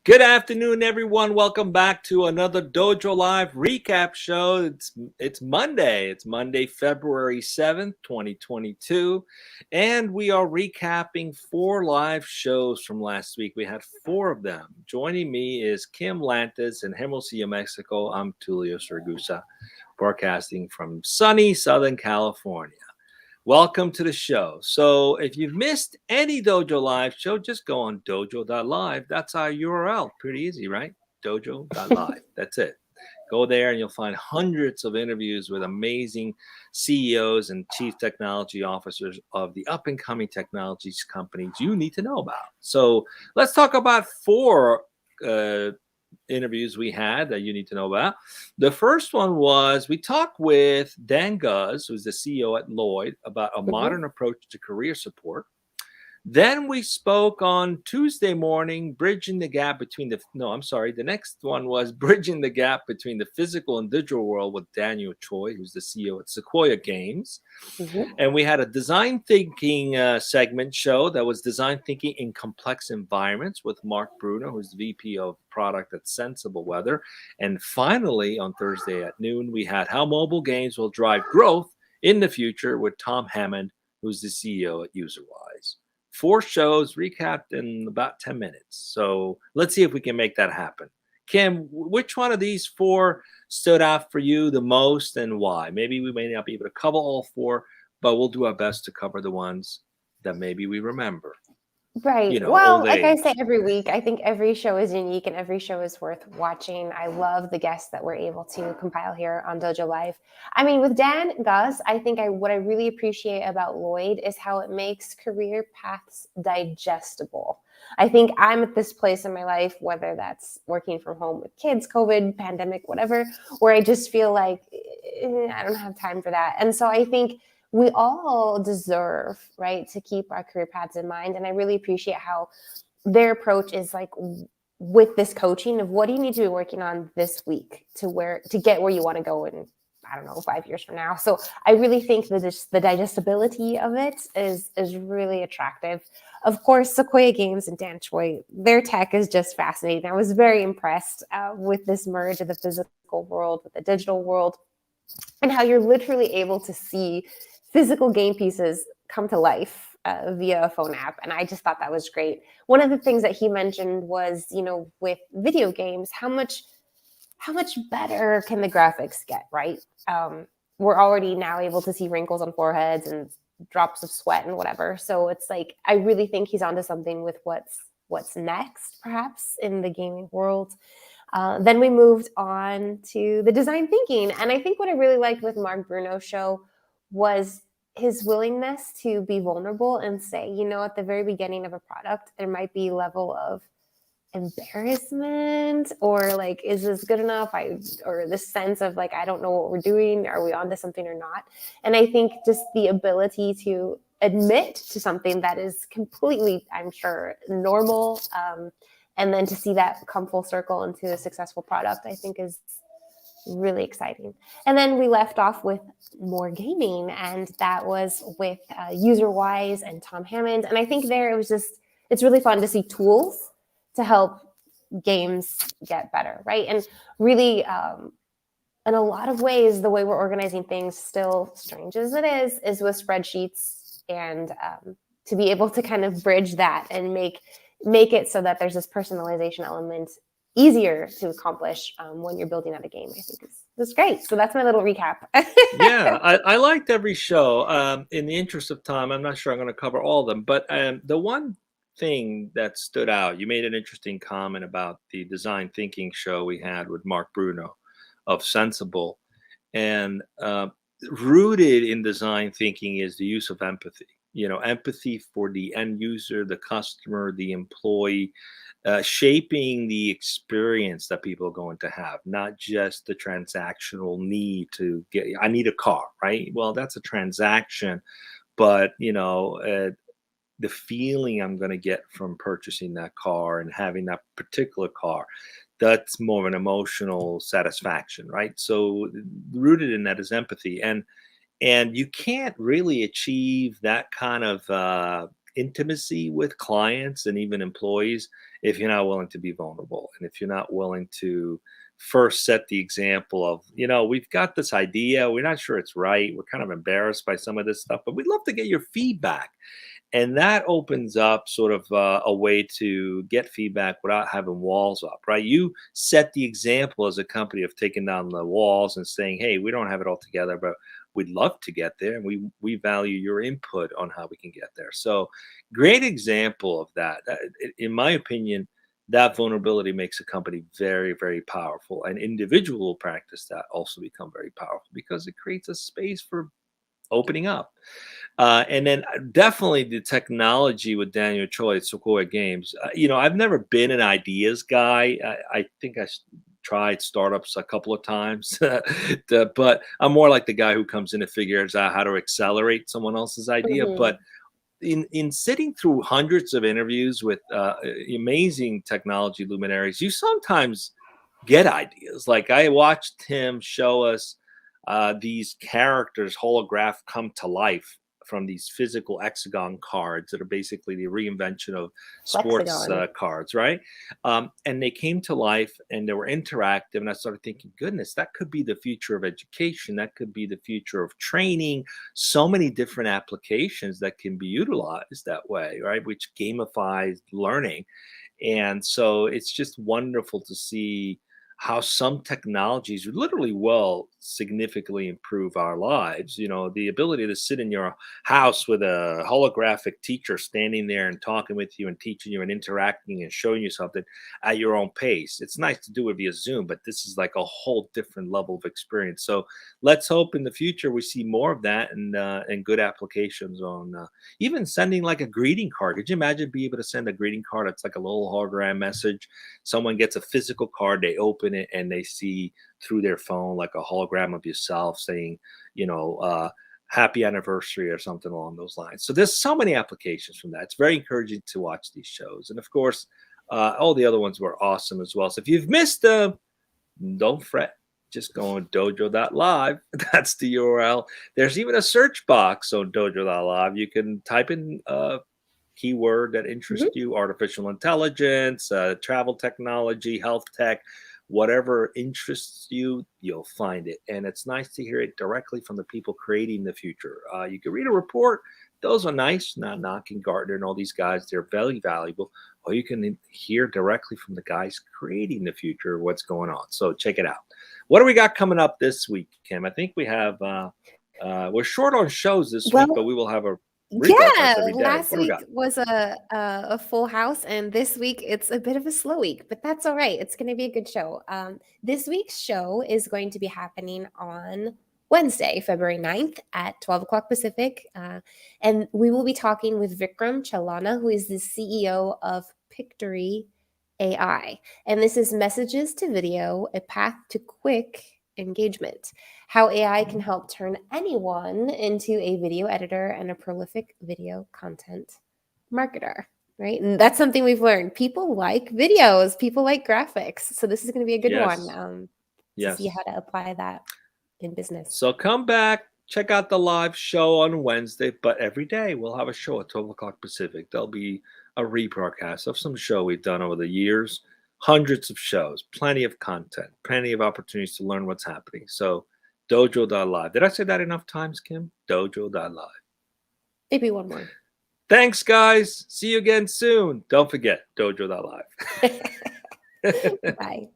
Good afternoon, everyone. Welcome back to another Dojo Live recap show. It's Monday. It's Monday, February 7th, 2022. And we are recapping 4 live shows from last week. We had 4 of them. Joining me is Kim Lantis in Hermosillo, Mexico. I'm Tulio Sergusa, broadcasting from sunny Southern California. Welcome to the show. So if you've missed any Dojo Live show, just go on dojo.live. That's our URL. Pretty easy, right? Dojo.live. That's it. Go there and you'll find hundreds of interviews with amazing CEOs and chief technology officers of the up-and-coming technologies companies you need to know about. So let's talk about 4 interviews we had that you need to know about. The first one was we talked with Dan Gusz, who's the CEO at Lloyd, about a modern approach to career support. Then we spoke on Tuesday morning, bridging the gap between the next one was bridging the gap between the physical and digital world with Daniel Choi, who's the CEO at Sequoia Games. And we had a design thinking segment show that was design thinking in complex environments with Mark Bruno, who's the VP of product at Sensible Weather. And finally, on Thursday at noon, we had how mobile games will drive growth in the future with Tom Hammond, who's the CEO at UserWise. 4 shows recapped in about 10 minutes. So let's see if we can make that happen. Kim, which one of these 4 stood out for you the most and why? Maybe we may not be able to cover all 4, but we'll do our best to cover the ones that maybe we remember. Right. You know, well, old like I age. say every week, I think every show is unique and every show is worth watching. I love the guests that we're able to compile here on Dojo Live. I mean, with Dan Gusz, I think what I really appreciate about Lloyd is how it makes career paths digestible. I think I'm at this place in my life, whether that's working from home with kids, COVID, pandemic, whatever, where I just feel like I don't have time for that. And so I think we all deserve, right, to keep our career paths in mind. And I really appreciate how their approach is like with this coaching of what do you need to be working on this week to get where you want to go in, I don't know, 5 years from now. So I really think that the digestibility of it is really attractive. Of course, Sequoia Games and Dan Choi, their tech is just fascinating. I was very impressed with this merge of the physical world with the digital world and how you're literally able to see physical game pieces come to life via a phone app. And I just thought that was great. One of the things that he mentioned was, with video games, how much better can the graphics get, right? We're already now able to see wrinkles on foreheads and drops of sweat and whatever. So it's like, I really think he's onto something with what's next, perhaps, in the gaming world. Then we moved on to the design thinking. And I think what I really liked with Mark Bruno's show was his willingness to be vulnerable and say, at the very beginning of a product, there might be a level of embarrassment or like, is this good enough? Or this sense of like, I don't know what we're doing. Are we onto something or not? And I think just the ability to admit to something that is completely, I'm sure, normal, and then to see that come full circle into a successful product, I think is really exciting. And then we left off with more gaming, and that was with UserWise and Tom Hammond. And I think it's really fun to see tools to help games get better, right? And really, in a lot of ways, the way we're organizing things, still strange as it is with spreadsheets, and to be able to kind of bridge that and make it so that there's this personalization element easier to accomplish when you're building out a game, I think is great. So that's my little recap. Yeah, I liked every show. In the interest of time, I'm not sure I'm going to cover all of them, but the one thing that stood out, you made an interesting comment about the design thinking show we had with Mark Bruno of Sensible. And rooted in design thinking is the use of empathy. Empathy for the end user, the customer, the employee, shaping the experience that people are going to have, not just the transactional need to I need a car, right? Well, that's a transaction, but the feeling I'm going to get from purchasing that car and having that particular car, that's more of an emotional satisfaction, right? So rooted in that is empathy. And you can't really achieve that kind of intimacy with clients and even employees if you're not willing to be vulnerable, and if you're not willing to first set the example of, we've got this idea, we're not sure it's right, we're kind of embarrassed by some of this stuff, but we'd love to get your feedback. And that opens up sort of a way to get feedback without having walls up, right? You set the example as a company of taking down the walls and saying, hey, we don't have it all together, but we'd love to get there, and we value your input on how we can get there. So great example of that. In my opinion, that vulnerability makes a company very, very powerful, and individual will practice that also become very powerful because it creates a space for opening up. And then definitely the technology with Daniel Choi at Sequoia Games. I've never been an ideas guy. I think I tried startups a couple of times, but I'm more like the guy who comes in and figures out how to accelerate someone else's idea. Mhm. But in sitting through hundreds of interviews with amazing technology luminaries, you sometimes get ideas. Like I watched him show us these characters holograph come to life from these physical hexagon cards that are basically the reinvention of sports Flexagon. cards, right? And they came to life and they were interactive. And I started thinking, goodness, that could be the future of education. That could be the future of training. So many different applications that can be utilized that way, right? Which gamifies learning. And so it's just wonderful to see how some technologies literally will significantly improve our lives. The ability to sit in your house with a holographic teacher standing there and talking with you and teaching you and interacting and showing you something at your own pace. It's nice to do it via Zoom, but this is like a whole different level of experience. So let's hope in the future we see more of that, and good applications on even sending like a greeting card. Could you imagine being able to send a greeting card that's like a little hologram message? Someone gets a physical card, they open it, and they see through their phone like a hologram of yourself saying, happy anniversary or something along those lines. So there's so many applications from that. It's very encouraging to watch these shows. And of course, all the other ones were awesome as well. So if you've missed them, don't fret. Just go on dojo.live. That's the URL. There's even a search box on dojo.live. You can type in keyword that interests you: artificial intelligence, travel technology, health tech, whatever interests you, you'll find it. And it's nice to hear it directly from the people creating the future. You can read a report. Those are nice, not knocking Gartner and all these guys. They're very valuable. Or you can hear directly from the guys creating the future what's going on. So check it out. What do we got coming up this week, Kim? I think we have, we're short on shows this week, but we will have a rebroadcast every day. Last What do we week got? was a full house, and this week it's a bit of a slow week, but that's all right. It's going to be a good show. This week's show is going to be happening on Wednesday, February 9th at 12 o'clock Pacific. And we will be talking with Vikram Chalana, who is the CEO of Pictory AI. And this is Messages to Video, a path to quick engagement. How AI can help turn anyone into a video editor and a prolific video content marketer, right? And that's something we've learned. People like videos, people like graphics. So this is going to be a good one to see how to apply that in business. So come back, check out the live show on Wednesday, but every day we'll have a show at 12 o'clock Pacific. There'll be a rebroadcast of some show we've done over the years, hundreds of shows, plenty of content, plenty of opportunities to learn what's happening. So dojo.live. Did I say that enough times, Kim? Dojo.live. Maybe one more. Thanks, guys. See you again soon. Don't forget, dojo.live. Bye.